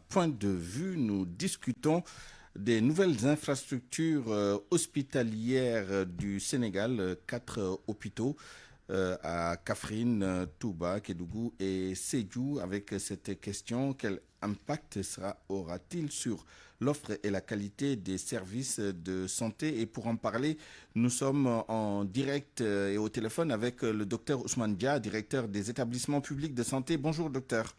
Point de vue, nous discutons des nouvelles infrastructures hospitalières du Sénégal, 4 hôpitaux à Kaffrine, Touba, Kédougou et Sédhiou. Avec cette question, quel impact aura-t-il sur l'offre et la qualité des services de santé? Et pour en parler, nous sommes en direct et au téléphone avec le docteur Ousmane Dia, directeur des établissements publics de santé. Bonjour docteur.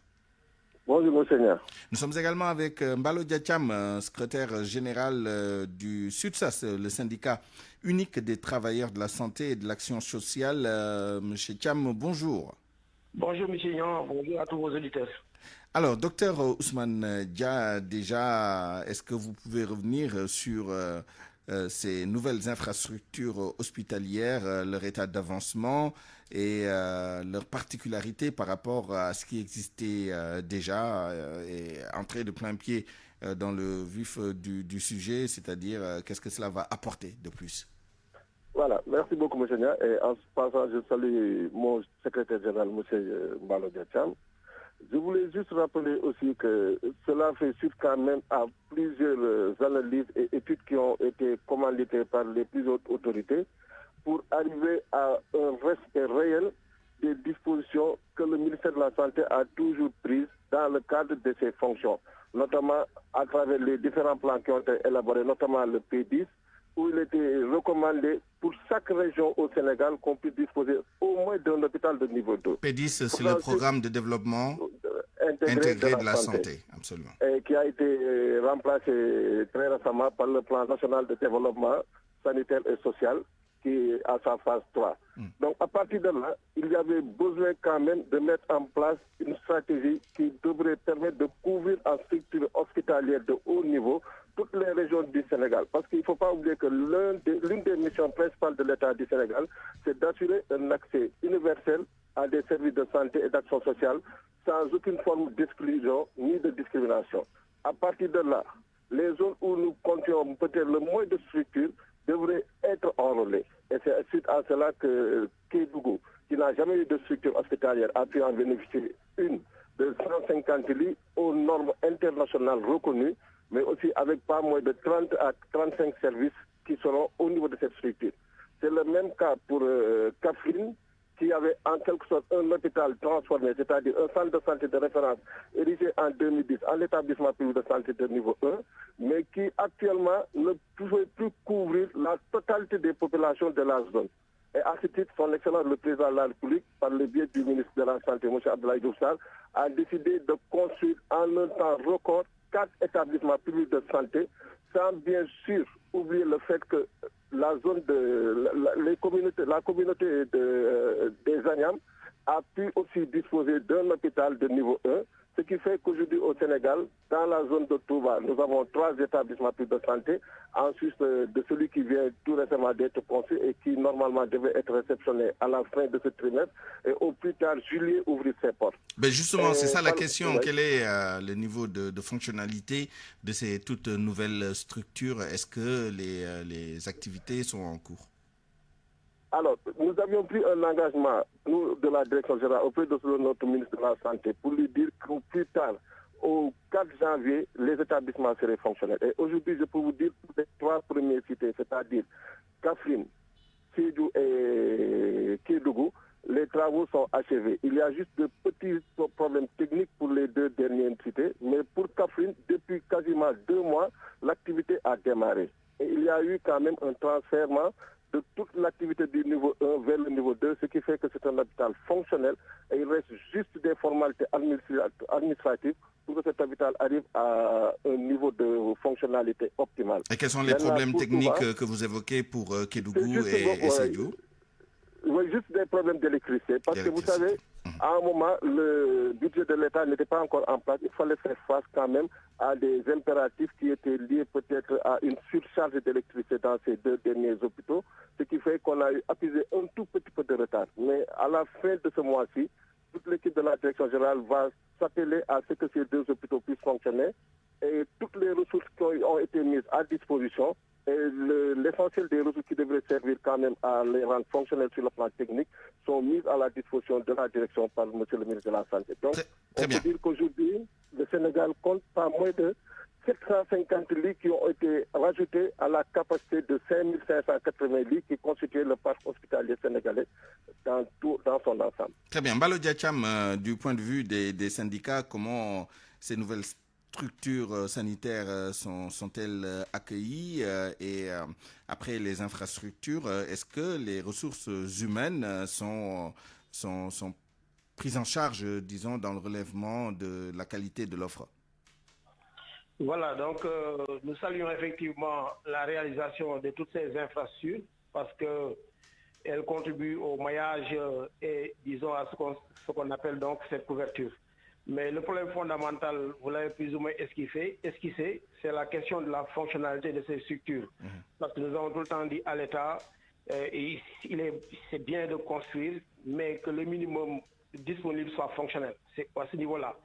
Bonjour, monseigneur. Nous sommes également avec Mbalo Diacham, secrétaire général du SUTSAS, le syndicat unique des travailleurs de la santé et de l'action sociale. Monsieur Thiam, bonjour. Bonjour, monsieur Nyan. Bonjour à tous vos auditeurs. Alors, docteur Ousmane Dia, déjà, est-ce que vous pouvez revenir sur ces nouvelles infrastructures hospitalières, leur état d'avancement et leur particularité par rapport à ce qui existait déjà et entrer de plein pied dans le vif du sujet, c'est-à-dire qu'est-ce que cela va apporter de plus? Voilà, merci beaucoup, monseigneur. Et en passant, je salue mon secrétaire général, monsieur Mbalo Diacham. Je voulais juste rappeler aussi que cela fait suite quand même à plusieurs analyses et études qui ont été commanditées par les plus hautes autorités pour arriver à un respect réel des dispositions que le ministère de la Santé a toujours prises dans le cadre de ses fonctions, notamment à travers les différents plans qui ont été élaborés, notamment le P10, où il était recommandé pour chaque région au Sénégal qu'on puisse disposer au moins d'un hôpital de niveau 2. P10, c'est le programme de développement intégré de la santé. Absolument. Et qui a été remplacé très récemment par le plan national de développement sanitaire et social, qui est à sa phase 3. Donc à partir de là, il y avait besoin quand même de mettre en place une stratégie qui devrait permettre de couvrir en structure hospitalière de haut niveau toutes les régions du Sénégal. Parce qu'il ne faut pas oublier que l'une des missions principales de l'État du Sénégal, c'est d'assurer un accès universel à des services de santé et d'action sociale sans aucune forme d'exclusion ni de discrimination. À partir de là, les zones où nous comptons peut-être le moins de structures devraient être enrôlées. Et c'est suite à cela que Kédougou, qui n'a jamais eu de structure hospitalière, a pu en bénéficier une de 150 lits aux normes internationales reconnues, mais aussi avec pas moins de 30 à 35 services qui seront au niveau de cette structure. C'est le même cas pour Kaffrine, qui avait en quelque sorte un hôpital transformé, c'est-à-dire un centre de santé de référence érigé en 2010 en établissement public de santé de niveau 1, mais qui actuellement ne pouvait plus couvrir la totalité des populations de la zone. Et à ce titre, son Excellence le Président de la République, par le biais du ministre de la Santé, M. Abdoulaye Diouf Sarr, a décidé de construire en un temps record 4 établissements publics de santé, sans bien sûr oublier le fait que la zone de la communauté des Agnam a pu aussi disposer d'un hôpital de niveau 1, ce qui fait qu'aujourd'hui au Sénégal, dans la zone de Touba, nous avons 3 établissements publics de santé, en sus de celui qui vient tout récemment d'être construit et qui normalement devait être réceptionné à la fin de ce trimestre et au plus tard juillet ouvrir ses portes. Ben justement, c'est ça la question. Ouais. Quel est le niveau de fonctionnalité de ces toutes nouvelles structures? Est-ce que les activités sont en cours? Alors, nous avions pris un engagement, nous, de la direction générale, auprès de notre ministre de la Santé, pour lui dire qu'au plus tard, au 4 janvier, les établissements seraient fonctionnels. Et aujourd'hui, je peux vous dire que les 3 premiers cités, c'est-à-dire Kaffrine, Sédhiou et Kédougou, les travaux sont achevés. Il y a juste de petits problèmes techniques pour les 2 dernières cités, mais pour Kaffrine, depuis quasiment 2 mois, l'activité a démarré. Et il y a eu quand même un transfert de toute l'activité du niveau 1 vers le niveau 2, ce qui fait que c'est un hôpital fonctionnel et il reste juste des formalités administratives pour que cet hôpital arrive à un niveau de fonctionnalité optimale. Et quels sont les problèmes techniques que vous évoquez pour Kédougou et Sédhiou? Oui, juste des problèmes d'électricité. Parce que vous savez, à un moment, le budget de l'État n'était pas encore en place. Il fallait faire face quand même à des impératifs qui étaient liés peut-être à une surcharge d'électricité dans ces 2 derniers hôpitaux, ce qui fait qu'on a accusé un tout petit peu de retard. Mais à la fin de ce mois-ci, toute l'équipe de la direction générale va s'atteler à ce que ces 2 hôpitaux puissent fonctionner et toutes les ressources qui ont été mises à disposition et l'essentiel des ressources qui devraient servir quand même à les rendre fonctionnels sur le plan technique sont mises à la disposition de la direction par M. le ministre de la Santé. Donc, on peut dire qu'aujourd'hui, le Sénégal compte pas moins de 750 lits qui ont été rajoutés à la capacité de 5580 lits qui constituaient le parc hospitalier sénégalais dans son ensemble. Très bien. Mbalo Diacham, du point de vue des syndicats, comment ces nouvelles structures sanitaires sont-elles accueillies et après les infrastructures, est-ce que les ressources humaines sont prises en charge, disons, dans le relèvement de la qualité de l'offre? Voilà, donc nous saluons effectivement la réalisation de toutes ces infrastructures parce qu'elles contribuent au maillage et, disons, à ce qu'on appelle donc cette couverture. Mais le problème fondamental, vous l'avez plus ou moins esquissé, c'est la question de la fonctionnalité de ces structures. Parce que nous avons tout le temps dit à l'État, c'est bien de construire, mais que le minimum disponible soit fonctionnel. C'est à ce niveau-là.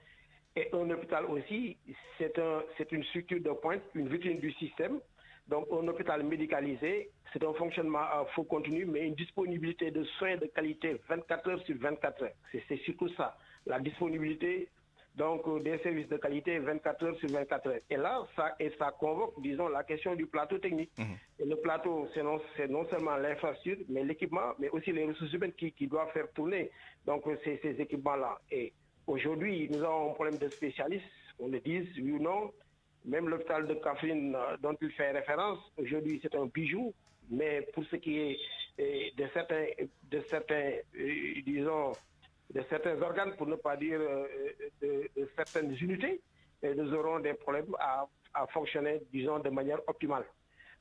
Et un hôpital aussi, c'est une structure de pointe, une vitrine du système. Donc un hôpital médicalisé, c'est un fonctionnement à faux continu, mais une disponibilité de soins de qualité 24 heures sur 24 heures. C'est surtout ça, la disponibilité donc, des services de qualité 24 heures sur 24 heures. Et là, ça convoque, disons, la question du plateau technique. Et le plateau, c'est non seulement l'infrastructure, mais l'équipement, mais aussi les ressources humaines qui doivent faire tourner donc, ces équipements-là. Et aujourd'hui, nous avons un problème de spécialistes, on le dise, oui ou non. Même l'hôpital de Kaffrine dont il fait référence, aujourd'hui c'est un bijou, mais pour ce qui est de certains organes, pour ne pas dire de certaines unités, nous aurons des problèmes à fonctionner, disons, de manière optimale.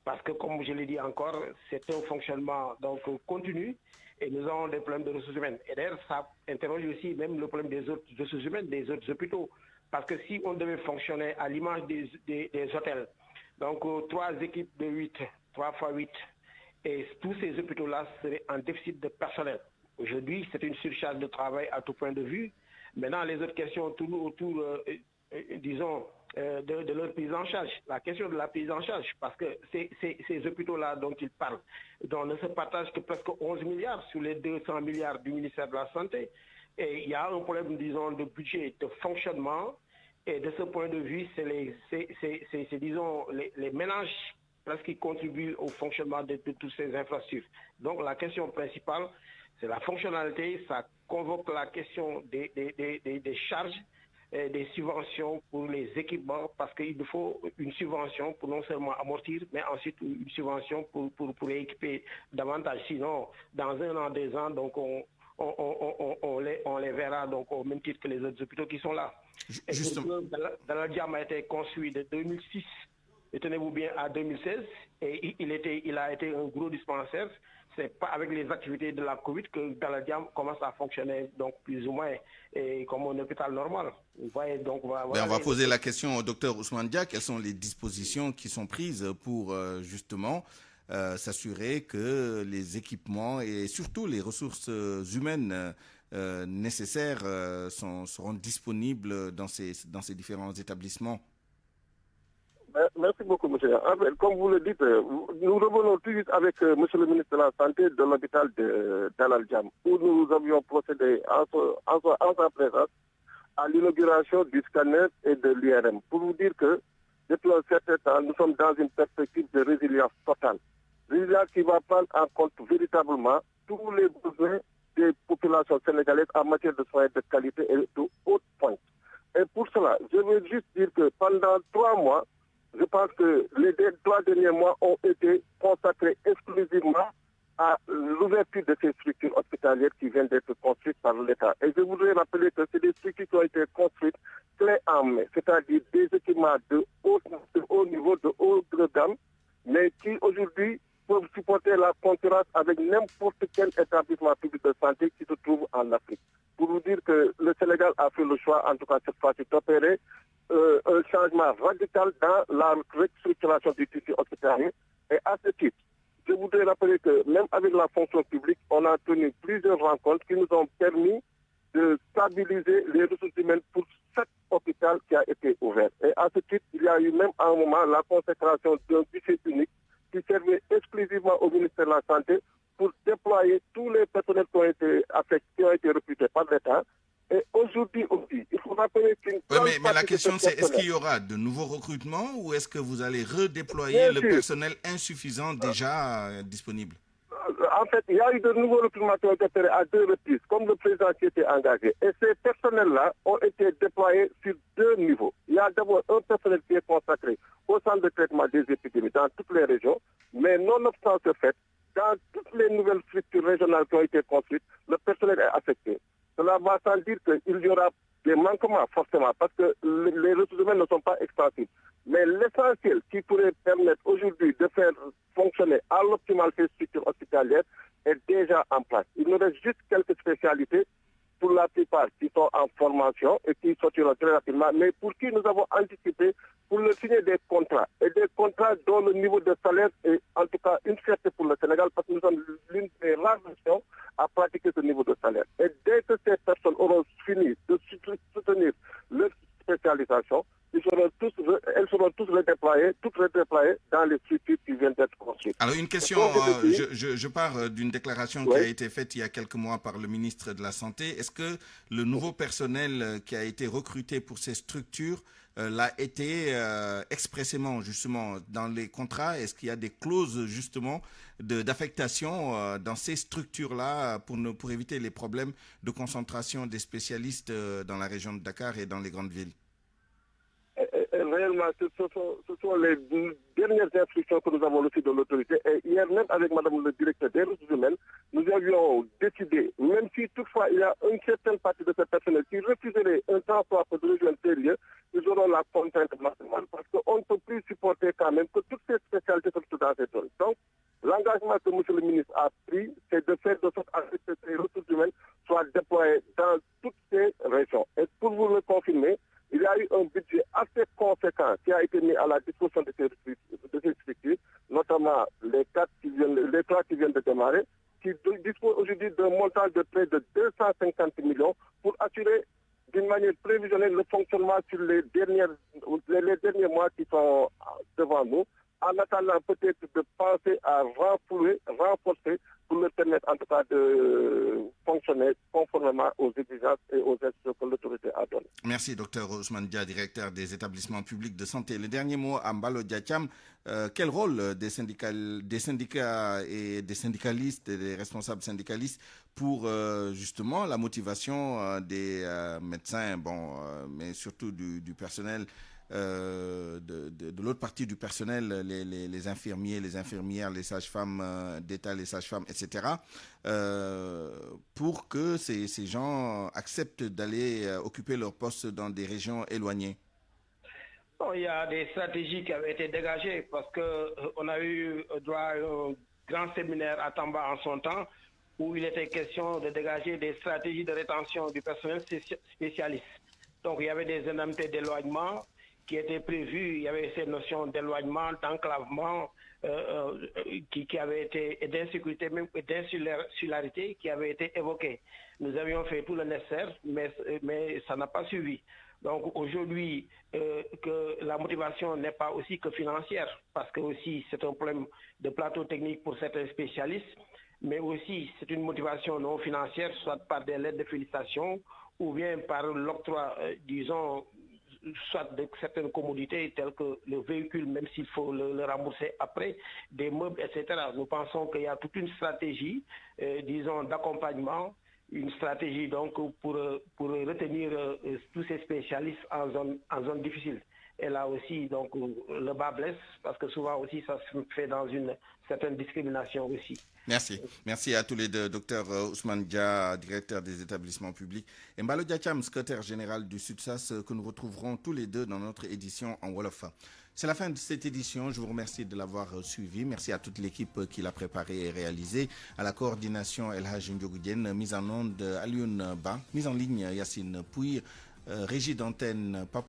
Parce que, comme je l'ai dit encore, c'est un fonctionnement donc continu et nous avons des problèmes de ressources humaines. Et d'ailleurs, ça interroge aussi même le problème des autres ressources humaines, des autres hôpitaux. Parce que si on devait fonctionner à l'image des hôtels, donc 3 équipes de 8, 3 fois 8, et tous ces hôpitaux-là seraient en déficit de personnel. Aujourd'hui, c'est une surcharge de travail à tout point de vue. Maintenant, les autres questions autour disons, de leur prise en charge. La question de la prise en charge, parce que ces hôpitaux-là dont ils parlent, dont ne se partagent que presque 11 milliards sur les 200 milliards du ministère de la Santé. Et il y a un problème, disons, de budget, de fonctionnement. Et de ce point de vue, c'est disons, les ménages presque qui contribuent au fonctionnement de toutes ces infrastructures. Donc la question principale, c'est la fonctionnalité. Ça convoque la question des charges, des subventions pour les équipements, parce qu'il nous faut une subvention pour non seulement amortir, mais ensuite une subvention pour équiper davantage. Sinon, dans 1 an, 2 ans, donc on les verra donc au même titre que les autres hôpitaux qui sont là. Justement. Dalal Jamm a été construit de 2006, et tenez-vous bien, à 2016, et il a été un gros dispensaire. C'est pas avec les activités de la Covid que Dalal Jamm commence à fonctionner donc plus ou moins comme un hôpital normal. Vous voyez, donc on va poser la question au docteur Ousmane Dia. Quelles sont les dispositions qui sont prises pour justement s'assurer que les équipements et surtout les ressources humaines nécessaires seront disponibles dans ces différents établissements? Merci beaucoup, monsieur. Comme vous le dites, nous revenons tout de suite avec monsieur le ministre de la Santé de l'hôpital de Dalal Jamm, où nous avions procédé en sa présence à l'inauguration du scanner et de l'IRM. Pour vous dire que depuis un certain temps, nous sommes dans une perspective de résilience totale. Résilience qui va prendre en compte véritablement tous les besoins des populations sénégalaises en matière de soins de qualité et de haute pointe. Et pour cela, je veux juste dire que pendant 3 mois, je pense que les 3 derniers mois ont été consacrés exclusivement à l'ouverture de ces structures hospitalières qui viennent d'être construites par l'État. Et je voudrais rappeler que c'est des structures qui ont été construites clés en main, c'est-à-dire des équipements de haut niveau, de haute gamme, mais qui aujourd'hui peuvent supporter la concurrence avec n'importe quel établissement public de santé qui se trouve en Afrique. Pour vous dire que le Sénégal a fait le choix, en tout cas cette fois-ci, d'opérer un changement radical dans la restructuration du tissu hospitalier. Et à ce titre, je voudrais rappeler que même avec la fonction publique, on a tenu plusieurs rencontres qui nous ont permis de stabiliser les ressources humaines pour chaque hôpital qui a été ouvert. Et à ce titre, il y a eu même à un moment la consécration d'un guichet unique qui servait exclusivement au ministère de la Santé pour déployer tous les personnels qui ont été recrutés par l'État. Et aujourd'hui aussi, il faut vous rappelez qu'une mais la question c'est, est-ce qu'il y aura de nouveaux recrutements ou est-ce que vous allez redéployer le personnel insuffisant déjà disponible? En fait, il y a eu de nouveaux recrutements qui ont été faits à 2 reprises, comme le président qui était engagé. Et ces personnels-là ont été déployés sur 2 niveaux. Il y a d'abord un personnel qui est consacré au centre de traitement des épidémies dans toutes les régions, mais nonobstant ce fait, dans toutes les nouvelles structures régionales qui ont été construites, le personnel est affecté. Cela va sans dire qu'il y aura des manquements, forcément, parce que les ressources humaines ne sont pas extensibles. Mais l'essentiel qui pourrait permettre aujourd'hui de faire fonctionner à l'optimal ces structures hospitalières est déjà en place. Il nous reste juste quelques spécialités, pour la plupart qui sont en formation et qui sortiront très rapidement, mais pour qui nous avons anticipé pour le signer des contrats. Et des contrats dont le niveau de salaire est en tout cas une fierté pour le Sénégal, parce que nous sommes l'une des rares nations à pratiquer ce niveau de salaire. Et dès que ces personnes auront fini de soutenir leur spécialisation, elles seront toutes redéployées dans les structures qui viennent d'être construites. Alors une question, je pars d'une déclaration qui a été faite il y a quelques mois par le ministre de la Santé. Est-ce que le nouveau personnel qui a été recruté pour ces structures l'a été expressément justement dans les contrats? Est-ce qu'il y a des clauses justement d'affectation dans ces structures-là pour éviter les problèmes de concentration des spécialistes dans la région de Dakar et dans les grandes villes? Réellement, ce sont les dernières instructions que nous avons reçues de l'autorité. Et hier même, avec Madame le directeur des ressources humaines, nous avions décidé, même si toutefois il y a une certaine partie de ce personnel qui refuserait un transport pour des régions sérieuses, ils auront la contrainte maximale. Parce qu'on ne peut plus supporter quand même que toutes ces spécialités soient dans cette zone. Donc, l'engagement que M. le ministre a pris, c'est de faire de sorte que ces ressources humaines soient déployées dans toutes ces régions. Et pour vous le confirmer, il y a eu un budget assez conséquent qui a été mis à la disposition de ces structures, notamment les 3 qui viennent de démarrer, qui disposent aujourd'hui d'un montant de près de 250 millions pour assurer d'une manière prévisionnelle le fonctionnement sur les derniers mois qui sont devant nous, en attendant peut-être de penser à renforcer pour leur permettre en tout cas de fonctionner conformément aux exigences et aux instructions que l'autorité a données. Merci, Dr Ousmane Dia, directeur des établissements publics de santé. Le dernier mot à Mbalo Diacham, quel rôle des syndicats et des syndicalistes et des responsables syndicalistes pour justement la motivation des médecins, mais surtout du personnel de l'autre partie du personnel, les infirmiers, les infirmières, les sages-femmes d'État, les sages-femmes, etc., pour que ces gens acceptent d'aller occuper leur poste dans des régions éloignées? Il y a des stratégies qui avaient été dégagées parce qu'on a eu droit à un grand séminaire à Tamba en son temps où il était question de dégager des stratégies de rétention du personnel spécialiste. Donc il y avait des indemnités d'éloignement qui étaient prévues, il y avait ces notions d'éloignement, d'enclavement qui avaient été, et d'insécurité, même et d'insularité qui avaient été évoquées. Nous avions fait tout le nécessaire, mais ça n'a pas suivi. Donc aujourd'hui, que la motivation n'est pas aussi que financière, parce que aussi c'est un problème de plateau technique pour certains spécialistes, mais aussi c'est une motivation non financière, soit par des lettres de félicitations ou bien par l'octroi, disons, soit de certaines commodités telles que le véhicule, même s'il faut le rembourser après, des meubles, etc. Nous pensons qu'il y a toute une stratégie, disons, d'accompagnement, une stratégie donc pour retenir tous ces spécialistes en zone difficile. Et là aussi, donc, le bas blesse, parce que souvent aussi, ça se fait dans une certaine discrimination aussi. Merci. Merci à tous les deux. Docteur Ousmane Dia, directeur des établissements publics, et Mbalo Diacham, secrétaire général du SUTSAS, que nous retrouverons tous les deux dans notre édition en Wolof. C'est la fin de cette édition. Je vous remercie de l'avoir suivi. Merci à toute l'équipe qui l'a préparée et réalisée. À la coordination, El Hadj Ndiogoudienne, mise en onde Alioune Ba, mise en ligne Yacine Pouy, régie d'antenne Papa